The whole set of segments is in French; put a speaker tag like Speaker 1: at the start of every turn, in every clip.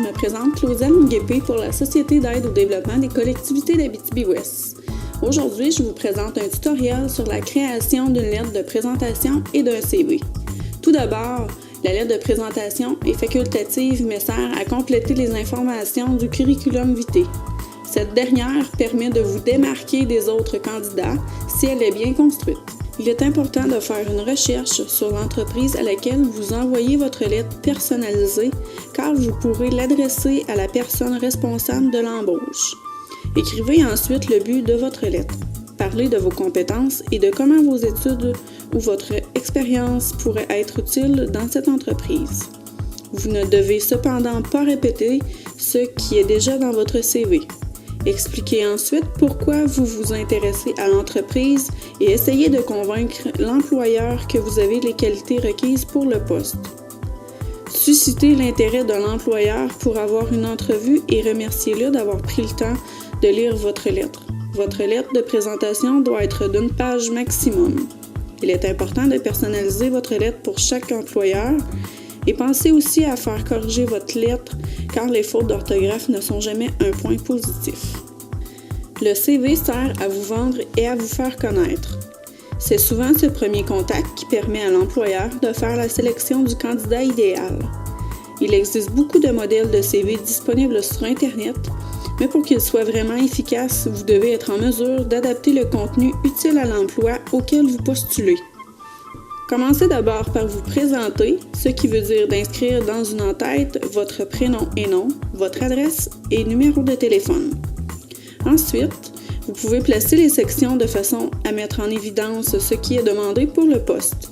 Speaker 1: me présente Claudel Nguépé pour la Société d'aide au développement des collectivités d'Abitibi-Ouest. Aujourd'hui, je vous présente un tutoriel sur la création d'une lettre de présentation et d'un CV. Tout d'abord, la lettre de présentation est facultative mais sert à compléter les informations du curriculum vitae. Cette dernière permet de vous démarquer des autres candidats si elle est bien construite. Il est important de faire une recherche sur l'entreprise à laquelle vous envoyez votre lettre personnalisée car vous pourrez l'adresser à la personne responsable de l'embauche. Écrivez ensuite le but de votre lettre. Parlez de vos compétences et de comment vos études ou votre expérience pourraient être utiles dans cette entreprise. Vous ne devez cependant pas répéter ce qui est déjà dans votre CV. Expliquez ensuite pourquoi vous vous intéressez à l'entreprise et essayez de convaincre l'employeur que vous avez les qualités requises pour le poste. Suscitez l'intérêt de l'employeur pour avoir une entrevue et remerciez-le d'avoir pris le temps de lire votre lettre. Votre lettre de présentation doit être d'une page maximum. Il est important de personnaliser votre lettre pour chaque employeur et pensez aussi à faire corriger votre lettre car les fautes d'orthographe ne sont jamais un point positif. Le CV sert à vous vendre et à vous faire connaître. C'est souvent ce premier contact qui permet à l'employeur de faire la sélection du candidat idéal. Il existe beaucoup de modèles de CV disponibles sur Internet, mais pour qu'il soit vraiment efficace, vous devez être en mesure d'adapter le contenu utile à l'emploi auquel vous postulez. Commencez d'abord par vous présenter, ce qui veut dire d'inscrire dans une en-tête votre prénom et nom, votre adresse et numéro de téléphone. Ensuite, vous pouvez placer les sections de façon à mettre en évidence ce qui est demandé pour le poste.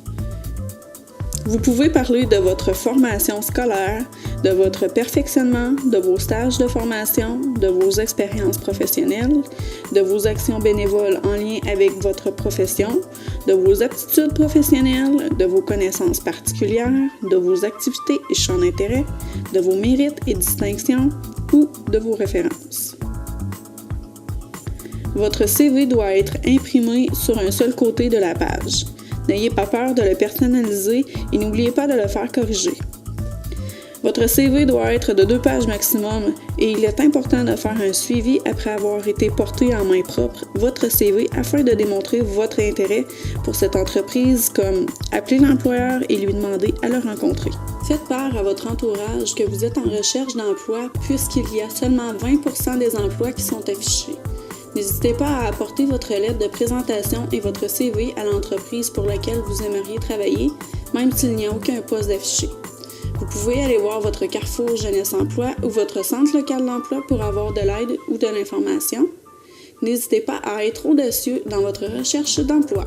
Speaker 1: Vous pouvez parler de votre formation scolaire, de votre perfectionnement, de vos stages de formation, de vos expériences professionnelles, de vos actions bénévoles en lien avec votre profession, de vos aptitudes professionnelles, de vos connaissances particulières, de vos activités et champs d'intérêt, de vos mérites et distinctions ou de vos références. Votre CV doit être imprimé sur un seul côté de la page. N'ayez pas peur de le personnaliser et n'oubliez pas de le faire corriger. Votre CV doit être de 2 pages maximum et il est important de faire un suivi après avoir été porté en main propre votre CV afin de démontrer votre intérêt pour cette entreprise comme appeler l'employeur et lui demander à le rencontrer. Faites part à votre entourage que vous êtes en recherche d'emploi puisqu'il y a seulement 20% des emplois qui sont affichés. N'hésitez pas à apporter votre lettre de présentation et votre CV à l'entreprise pour laquelle vous aimeriez travailler, même s'il n'y a aucun poste affiché. Vous pouvez aller voir votre Carrefour Jeunesse Emploi ou votre centre local d'emploi pour avoir de l'aide ou de l'information. N'hésitez pas à être audacieux dans votre recherche d'emploi.